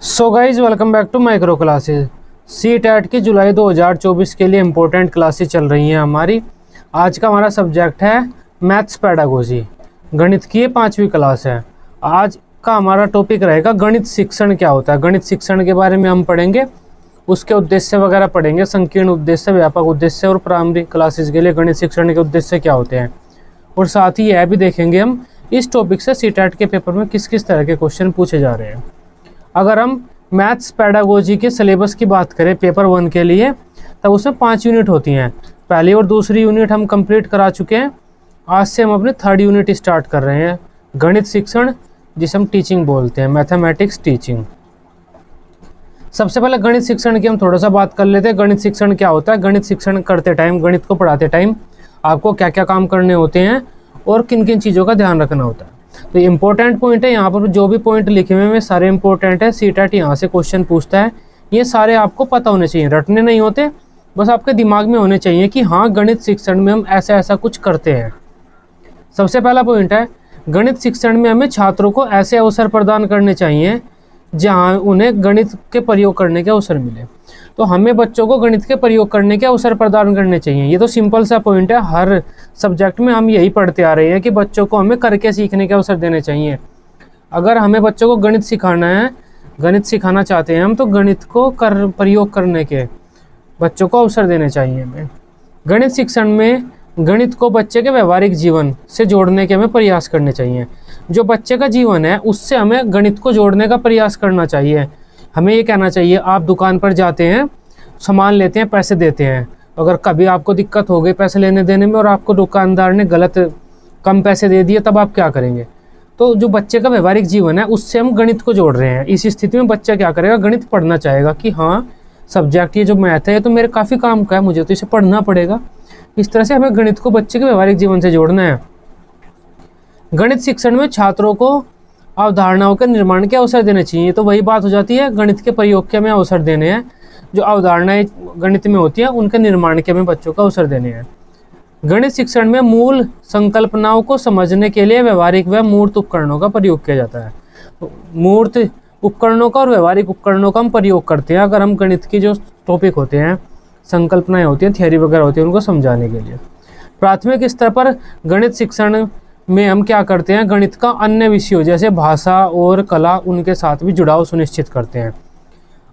So guys welcome back to micro classes. CTET की जुलाई 2024 के लिए इम्पोर्टेंट क्लासेस चल रही हैं हमारी। आज का हमारा सब्जेक्ट है मैथ्स पेडागोजी, गणित की ये 5वीं क्लास है। आज का हमारा टॉपिक रहेगा गणित शिक्षण क्या होता है। गणित शिक्षण के बारे में हम पढ़ेंगे, उसके उद्देश्य वगैरह पढ़ेंगे, संकीर्ण उद्देश्य, व्यापक उद्देश्य और प्राइमरी क्लासेस के लिए गणित शिक्षण के उद्देश्य क्या होते हैं। और साथ ही यह भी देखेंगे हम इस टॉपिक से सी टेट के पेपर में किस किस तरह के क्वेश्चन पूछे जा रहे हैं। अगर हम मैथ्स पेडागोजी के सिलेबस की बात करें पेपर 1 के लिए, तब उसमें 5 यूनिट होती हैं। पहली और दूसरी यूनिट हम कंप्लीट करा चुके हैं। आज से हम अपनी 3rd यूनिट स्टार्ट कर रहे हैं, गणित शिक्षण, जिसे हम टीचिंग बोलते हैं, मैथमेटिक्स टीचिंग। सबसे पहले गणित शिक्षण की हम थोड़ा सा बात कर लेते हैं। गणित शिक्षण क्या होता है। गणित शिक्षण करते टाइम, गणित को पढ़ाते टाइम आपको क्या क्या काम करने होते हैं और किन किन चीज़ों का ध्यान रखना होता है। तो इम्पोर्टेंट पॉइंट है, यहाँ पर जो भी पॉइंट लिखे हुए हैं सारे इंपॉर्टेंट है। सी टेट यहाँ से क्वेश्चन पूछता है, ये सारे आपको पता होने चाहिए, रटने नहीं होते, बस आपके दिमाग में होने चाहिए कि हाँ गणित शिक्षण में हम ऐसा ऐसा कुछ करते हैं। सबसे पहला पॉइंट है, गणित शिक्षण में हमें छात्रों को ऐसे अवसर प्रदान करने चाहिए जहाँ उन्हें गणित के प्रयोग करने के अवसर मिले। तो हमें बच्चों को गणित के प्रयोग करने के अवसर प्रदान करने चाहिए। ये तो सिंपल सा पॉइंट है, हर सब्जेक्ट में हम यही पढ़ते आ रहे हैं कि बच्चों को हमें करके सीखने के अवसर देने चाहिए। अगर हमें बच्चों को गणित सिखाना है, गणित सिखाना चाहते हैं हम, तो गणित को प्रयोग करने के बच्चों को अवसर देने चाहिए हमें। गणित शिक्षण में गणित को बच्चे के व्यवहारिक जीवन से जोड़ने के हमें प्रयास करने चाहिए। जो बच्चे का जीवन है उससे हमें गणित को जोड़ने का प्रयास करना चाहिए। हमें ये कहना चाहिए, आप दुकान पर जाते हैं, सामान लेते हैं, पैसे देते हैं, अगर कभी आपको दिक्कत हो गई पैसे लेने देने में और आपको दुकानदार ने गलत कम पैसे दे दिए, तब आप क्या करेंगे। तो जो बच्चे का व्यवहारिक जीवन है उससे हम गणित को जोड़ रहे हैं। इस स्थिति में बच्चा क्या करेगा, गणित पढ़ना चाहेगा कि हाँ सब्जेक्ट ये जो मैथ है ये तो मेरे काफ़ी काम का है, मुझे तो इसे पढ़ना पड़ेगा। इस तरह से हमें गणित को बच्चे के व्यवहारिक जीवन से जोड़ना है। गणित शिक्षण में छात्रों को अवधारणाओं के निर्माण के अवसर देने चाहिए। तो वही बात हो जाती है, गणित के प्रयोग के हमें अवसर देने हैं। जो अवधारणाएं गणित में होती हैं उनके निर्माण के हमें बच्चों को अवसर देने हैं। गणित शिक्षण में मूल संकल्पनाओं को समझने के लिए व्यवहारिक व मूर्त उपकरणों का प्रयोग किया जाता है। तो मूर्त उपकरणों का और व्यवहारिक उपकरणों का हम प्रयोग करते हैं अगर हम गणित की जो टॉपिक होते हैं, संकल्पनाएं होती हैं, थियरी वगैरह होती है, उनको समझाने के लिए। प्राथमिक स्तर पर गणित शिक्षण में हम क्या करते हैं, गणित का अन्य विषयों जैसे भाषा और कला, उनके साथ भी जुड़ाव सुनिश्चित करते हैं।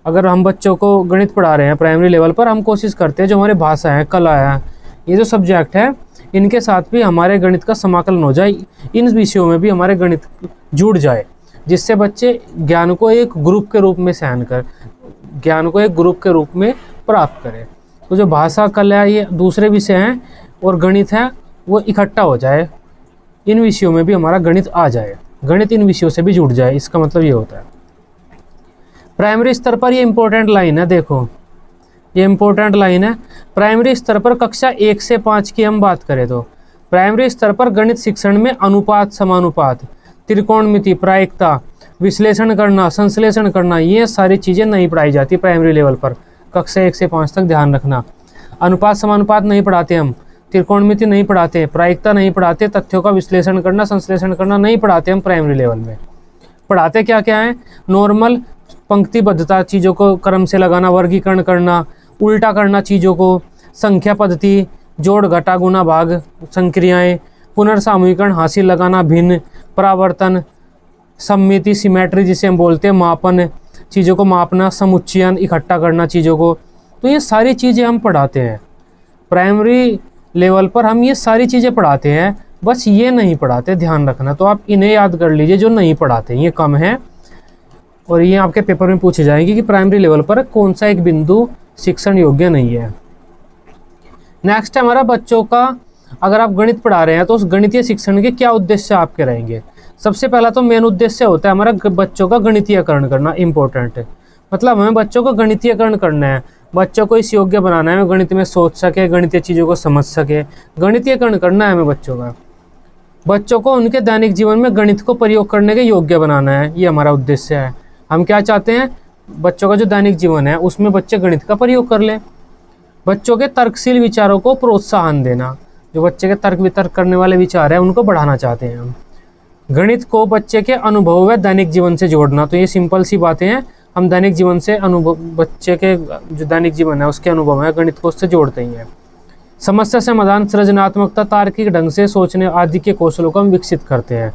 अगर हम बच्चों को गणित पढ़ा रहे हैं प्राइमरी लेवल पर, हम कोशिश करते हैं जो हमारी भाषा है, कला है, ये जो सब्जेक्ट है, इनके साथ भी हमारे गणित का समाकलन हो जाए, इन विषयों में भी हमारे गणित जुड़ जाए, जिससे बच्चे ज्ञान को एक ग्रुप के रूप में सहन कर, ज्ञान को एक ग्रुप के रूप में प्राप्त करें। तो जो भाषा, कला, ये दूसरे विषय हैं और गणित है वो इकट्ठा हो जाए, इन विषयों में भी हमारा गणित आ जाए, गणित इन विषयों से भी जुड़ जाए, इसका मतलब ये होता है। प्राइमरी स्तर पर ये इंपॉर्टेंट लाइन है, देखो ये इंपॉर्टेंट लाइन है। प्राइमरी स्तर पर कक्षा 1 से 5 की हम बात करें तो प्राइमरी स्तर पर गणित शिक्षण में अनुपात, समानुपात, त्रिकोणमिति, प्रायिकता, विश्लेषण करना, संश्लेषण करना, ये सारी चीज़ें नहीं पढ़ाई जाती प्राइमरी लेवल पर। कक्षा 1 से 5 तक ध्यान रखना। अनुपात समानुपात नहीं पढ़ाते हम, त्रिकोणमिति नहीं पढ़ाते, प्रायिकता नहीं पढ़ाते, तथ्यों का विश्लेषण करना, संश्लेषण करना नहीं पढ़ाते हम प्राइमरी लेवल में। पढ़ाते क्या क्या है, नॉर्मल पंक्तिबद्धता, चीज़ों को क्रम से लगाना, वर्गीकरण करना, उल्टा करना चीज़ों को, संख्या पद्धति, जोड़ घटा गुना भाग, संक्रियाएँ, पुनर्सामूहिकरण, हासिल लगाना, भिन्न, परावर्तन, सममिति, सिमेट्री जिसे हम बोलते हैं, मापन, चीज़ों को मापना, समुच्चयन, इकट्ठा करना चीज़ों को। तो ये सारी चीज़ें हम पढ़ाते हैं प्राइमरी लेवल पर, हम ये सारी चीज़ें पढ़ाते हैं, बस ये नहीं पढ़ाते, ध्यान रखना। तो आप इन्हें याद कर लीजिए जो नहीं पढ़ाते, ये कम है और ये आपके पेपर में पूछे जाएंगे कि प्राइमरी लेवल पर कौन सा एक बिंदु शिक्षण योग्य नहीं है। नेक्स्ट है हमारा बच्चों का, अगर आप गणित पढ़ा रहे हैं तो उस गणितीय शिक्षण के क्या उद्देश्य आपके रहेंगे। सबसे पहला तो मेन उद्देश्य होता है हमारा बच्चों का गणितीयकरण करना, इम्पोर्टेंट है। मतलब हमें बच्चों को गणितीयकरण करना है, बच्चों को इस योग्य बनाना है, गणित में सोच सके, गणितीय चीज़ों को समझ सके, गणितीयकरण करना है हमें बच्चों का। बच्चों को उनके दैनिक जीवन में गणित को प्रयोग करने के योग्य बनाना है, ये हमारा उद्देश्य है। हम क्या चाहते हैं, बच्चों का जो दैनिक जीवन है उसमें बच्चे गणित का प्रयोग कर लें। बच्चों के तर्कशील विचारों को प्रोत्साहन देना, जो बच्चे के तर्क वितर्क करने वाले विचार हैं उनको बढ़ाना चाहते हैं हम। गणित को बच्चे के अनुभव व दैनिक जीवन से जोड़ना, तो ये सिंपल सी बातें हैं, हम दैनिक जीवन से अनुभव, बच्चे के जो दैनिक जीवन है उसके अनुभव है गणित को उससे जोड़ते ही हैं। समस्या समाधान, सृजनात्मकता, तार्किक ढंग से सोचने आदि के कौशलों को हम विकसित करते हैं।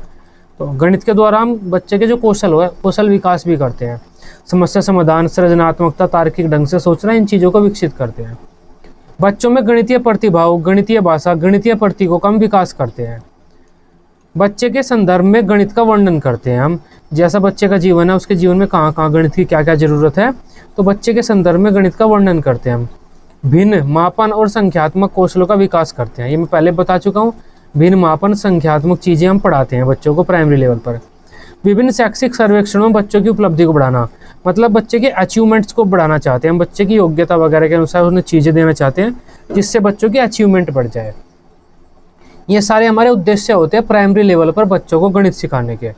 तो गणित के द्वारा हम बच्चे के जो कौशल विकास भी करते हैं। समस्या समाधान, सृजनात्मकता, तार्किक ढंग से सोचना, इन चीज़ों को विकसित करते हैं। बच्चों में गणितीय प्रतिभाव, गणितीय भाषा, गणितीय प्रतीकों का हम विकास करते हैं। बच्चे के संदर्भ में गणित का वर्णन करते हैं हम, जैसा बच्चे का जीवन है उसके जीवन में कहाँ कहाँ गणित की क्या क्या जरूरत है, तो बच्चे के संदर्भ में गणित का वर्णन करते हैं हम। भिन्न मापन और संख्यात्मक कौशलों का विकास करते हैं, ये मैं पहले बता चुका हूँ। भिन्न मापन संख्यात्मक चीज़ें हम पढ़ाते हैं बच्चों को प्राइमरी लेवल पर। विभिन्न शैक्षिक सर्वेक्षणों में बच्चों की उपलब्धि को बढ़ाना, मतलब बच्चे के अचीवमेंट्स को बढ़ाना चाहते हैं हम, बच्चे की योग्यता वगैरह के अनुसार उन्हें चीज़ें देना चाहते हैं जिससे बच्चों की अचीवमेंट बढ़ जाए। ये सारे हमारे उद्देश्य होते हैं प्राइमरी लेवल पर बच्चों को गणित सिखाने के।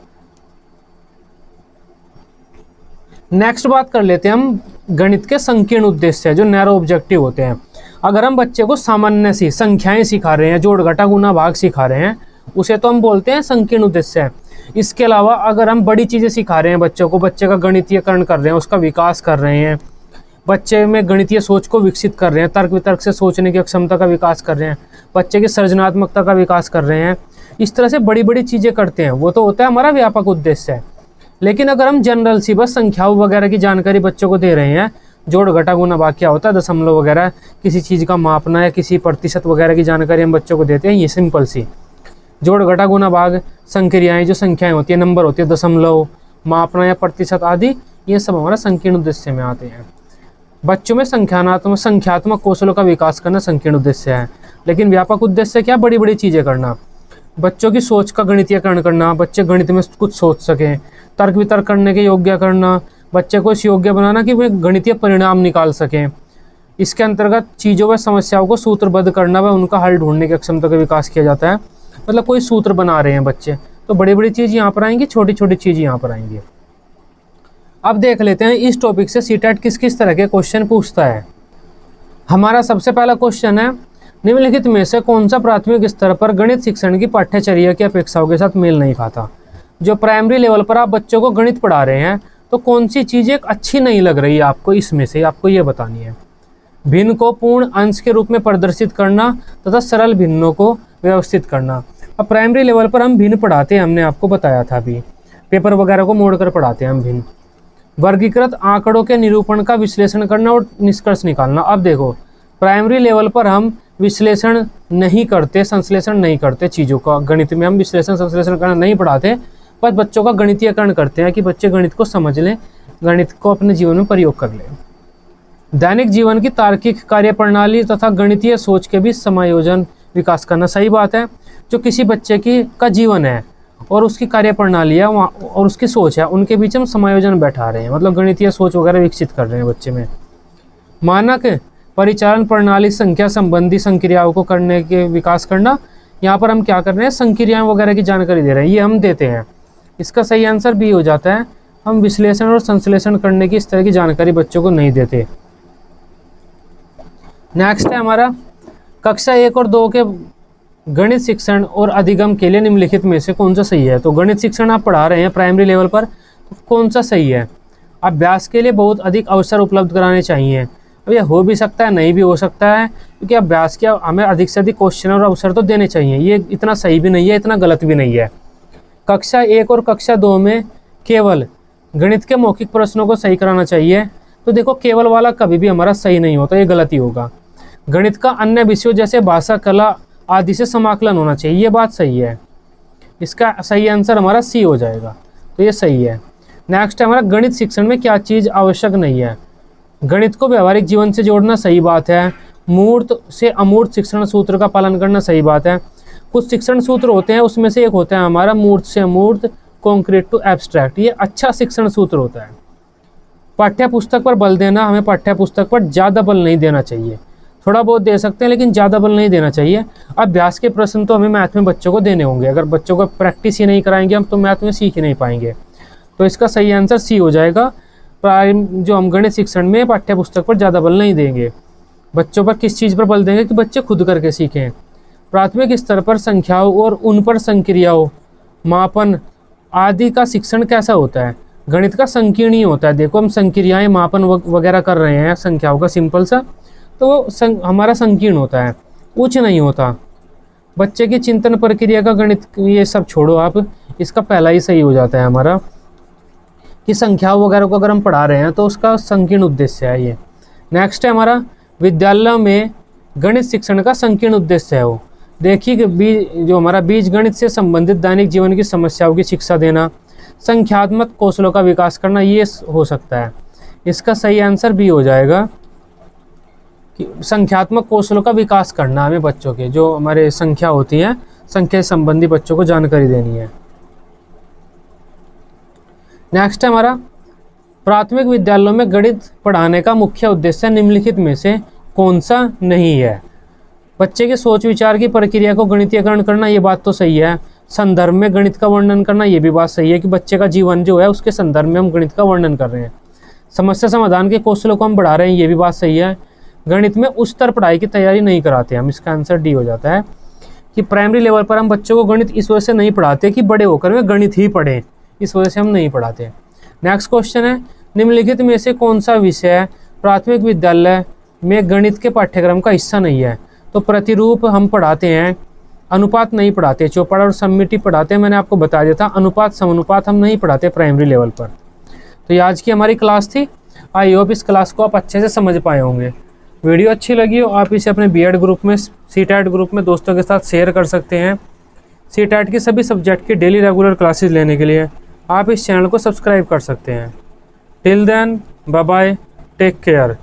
नेक्स्ट बात कर लेते हैं हम गणित के संकीर्ण उद्देश्य जो नैरो ऑब्जेक्टिव होते हैं। अगर हम बच्चे को सामान्य सी संख्याएं सिखा रहे हैं, जोड़ घटा गुना भाग सिखा रहे हैं, उसे तो हम बोलते हैं संकीर्ण उद्देश्य। इसके अलावा अगर हम बड़ी चीज़ें सिखा रहे हैं बच्चों को, बच्चे का गणितीयकरण कर रहे हैं, उसका विकास कर रहे हैं, बच्चे में गणितीय सोच को विकसित कर रहे हैं, तर्क वितर्क से सोचने की क्षमता का विकास कर रहे हैं, बच्चे की सृजनात्मकता का विकास कर रहे हैं, इस तरह से बड़ी बड़ी चीज़ें करते हैं, वो तो होता है हमारा व्यापक उद्देश्य है। लेकिन अगर हम जनरल सी बस संख्याओं वगैरह की जानकारी बच्चों को दे रहे हैं, जोड़ घटा गुना भाग क्या होता है, दशमलव वगैरह, किसी चीज़ का मापना या किसी प्रतिशत वगैरह की जानकारी हम बच्चों को देते हैं, ये सिंपल सी जोड़ घटा गुना भाग, संक्रियाएँ जो संख्याएँ होती है, नंबर होती है, दशमलव, मापना या प्रतिशत आदि, ये सब हमारा संकीर्ण उद्देश्य में आते हैं। बच्चों में संख्यात्मक कौशलों का विकास करना संकीर्ण उद्देश्य है। लेकिन व्यापक उद्देश्य क्या, बड़ी बड़ी चीज़ें करना, बच्चों की सोच का गणितीयकरण करना, बच्चे गणित में कुछ सोच सकें, तर्क वितर्क करने के योग्य करना, बच्चे को इस योग्य बनाना कि वे गणितीय परिणाम निकाल सकें। इसके अंतर्गत चीज़ों व समस्याओं को सूत्रबद्ध करना व उनका हल ढूंढने की क्षमता का विकास किया जाता है। मतलब कोई सूत्र बना रहे हैं बच्चे, तो बड़ी बड़ी चीज़ यहाँ पर आएंगी, छोटी छोटी चीज़ यहाँ पर आएंगी। अब देख लेते हैं इस टॉपिक से सीटेट किस किस तरह के क्वेश्चन पूछता है। हमारा सबसे पहला क्वेश्चन है, निम्नलिखित में से कौन सा प्राथमिक स्तर पर गणित शिक्षण की पाठ्यचर्या की अपेक्षाओं के साथ मेल नहीं खाता। जो प्राइमरी लेवल पर आप बच्चों को गणित पढ़ा रहे हैं, तो कौन सी चीज़ एक अच्छी नहीं लग रही है आपको, इसमें से आपको ये बतानी है। भिन्न को पूर्ण अंश के रूप में प्रदर्शित करना तथा सरल भिन्नों को व्यवस्थित करना। अब प्राइमरी लेवल पर हम भिन्न पढ़ाते हैं, हमने आपको बताया था अभी, पेपर वगैरह को मोड़कर पढ़ाते हैं हम भिन्न। वर्गीकृत आंकड़ों के निरूपण का विश्लेषण करना और निष्कर्ष निकालना। अब देखो, प्राइमरी लेवल पर हम विश्लेषण नहीं करते, संश्लेषण नहीं करते चीज़ों का, गणित में हम विश्लेषण संश्लेषण करना नहीं पढ़ाते, पर बच्चों का गणितीयकरण करते हैं कि बच्चे गणित को समझ लें, गणित को अपने जीवन में प्रयोग कर लें। दैनिक जीवन की तार्किक कार्यप्रणाली तथा गणितीय सोच के बीच समायोजन विकास करना। सही बात है, जो किसी बच्चे का जीवन है और उसकी कार्यप्रणाली है और उसकी सोच है, उनके बीच हम समायोजन बैठा रहे हैं, मतलब गणितीय सोच वगैरह विकसित कर रहे हैं बच्चे में। मानक परिचालन प्रणाली संख्या संबंधी संक्रियाओं को करने के विकास करना। यहाँ पर हम क्या कर रहे हैं, संक्रियाएं वगैरह की जानकारी दे रहे हैं, ये हम देते हैं। इसका सही आंसर बी हो जाता है, हम विश्लेषण और संश्लेषण करने की इस तरह की जानकारी बच्चों को नहीं देते। नेक्स्ट है हमारा, कक्षा 1 और 2 के गणित शिक्षण और अधिगम के लिए निम्नलिखित में से कौन सा सही है। तो गणित शिक्षण आप पढ़ा रहे हैं प्राइमरी लेवल पर, तो कौन सा सही है। अभ्यास के लिए बहुत अधिक अवसर उपलब्ध कराने चाहिए। अब यह हो भी सकता है, नहीं भी हो सकता है, क्योंकि अभ्यास के हमें अधिक से अधिक क्वेश्चन और अवसर तो देने चाहिए। ये इतना सही भी नहीं है, इतना गलत भी नहीं है। कक्षा 1 और कक्षा 2 में केवल गणित के मौखिक प्रश्नों को सही कराना चाहिए। तो देखो, केवल वाला कभी भी हमारा सही नहीं होता, ये गलत ही होगा। गणित का अन्य विषयों जैसे भाषा, कला आदि से समाकलन होना चाहिए, ये बात सही है। इसका सही आंसर हमारा सी हो जाएगा, तो ये सही है। नेक्स्ट है हमारा, गणित शिक्षण में क्या चीज़ आवश्यक नहीं है। गणित को व्यवहारिक जीवन से जोड़ना सही बात है। मूर्त से अमूर्त शिक्षण सूत्र का पालन करना सही बात है। कुछ शिक्षण सूत्र होते हैं, उसमें से एक होता है हमारा मूर्त से अमूर्त, कॉन्क्रीट टू एब्स्ट्रैक्ट, ये अच्छा शिक्षण सूत्र होता है। पाठ्य पुस्तक पर बल देना, हमें पाठ्य पुस्तक पर ज़्यादा बल नहीं देना चाहिए, थोड़ा बहुत दे सकते हैं लेकिन ज़्यादा बल नहीं देना चाहिए। अभ्यास के प्रश्न तो हमें मैथ में बच्चों को देने होंगे, अगर बच्चों को प्रैक्टिस ही नहीं कराएंगे हम तो मैथ में सीख ही नहीं पाएंगे। तो इसका सही आंसर सी हो जाएगा। जो हम गणित शिक्षण में पाठ्य पुस्तक पर ज़्यादा बल नहीं देंगे। बच्चों पर किस चीज़ पर बल देंगे कि बच्चे खुद करके सीखें। प्राथमिक स्तर पर संख्याओं और उन पर संक्रियाओं, मापन आदि का शिक्षण कैसा होता है। गणित का संकीर्ण ही होता है। देखो हम संक्रियाएं मापन वगैरह कर रहे हैं संख्याओं का सिंपल सा, तो वो हमारा संकीर्ण होता है, उच्च नहीं होता। बच्चे की चिंतन प्रक्रिया का गणित ये सब छोड़ो आप, इसका पहला ही सही हो जाता है हमारा कि संख्याओं वगैरह को अगर हम पढ़ा रहे हैं तो उसका संकीर्ण उद्देश्य है ये। नेक्स्ट है हमारा विद्यालय में गणित शिक्षण का संकीर्ण उद्देश्य है वो। देखिए कि जो हमारा बीज गणित से संबंधित दैनिक जीवन की समस्याओं की शिक्षा देना, संख्यात्मक कौशलों का विकास करना, ये हो सकता है। इसका सही आंसर भी हो जाएगा कि संख्यात्मक कौशलों का विकास करना, हमें बच्चों के जो हमारे संख्या होती है, संख्या संबंधी बच्चों को जानकारी देनी है। नेक्स्ट है हमारा प्राथमिक विद्यालयों में गणित पढ़ाने का मुख्य उद्देश्य निम्नलिखित में से कौन सा नहीं है। बच्चे के सोच विचार की प्रक्रिया को गणितीयकरण करना, ये बात तो सही है। संदर्भ में गणित का वर्णन करना, ये भी बात सही है कि बच्चे का जीवन जो है उसके संदर्भ में हम गणित का वर्णन कर रहे हैं। समस्या समाधान के कौशलों को हम बढ़ा रहे हैं, ये भी बात सही है। गणित में उच्चतर पढ़ाई की तैयारी नहीं कराते हम, इसका आंसर डी हो जाता है कि प्राइमरी लेवल पर हम बच्चों को गणित इस वजह से नहीं पढ़ाते कि बड़े होकर वे गणित ही पढ़ें, इस वजह से हम नहीं पढ़ाते। नेक्स्ट क्वेश्चन है निम्नलिखित में से कौन सा विषय प्राथमिक विद्यालय में गणित के पाठ्यक्रम का हिस्सा नहीं है। तो प्रतिरूप हम पढ़ाते हैं, अनुपात नहीं पढ़ाते, चौपड़ और सममिति पढ़ाते हैं। मैंने आपको बता दिया था अनुपात समानुपात हम नहीं पढ़ाते प्राइमरी लेवल पर। तो ये आज की हमारी क्लास थी। आई होप इस क्लास को आप अच्छे से समझ पाए होंगे। वीडियो अच्छी लगी हो आप इसे अपने बीएड ग्रुप में, सीटेट ग्रुप में दोस्तों के साथ शेयर कर सकते हैं। सीटेट के सभी सब्जेक्ट की डेली रेगुलर क्लासेस लेने के लिए आप इस चैनल को सब्सक्राइब कर सकते हैं। Till then bye bye, take care.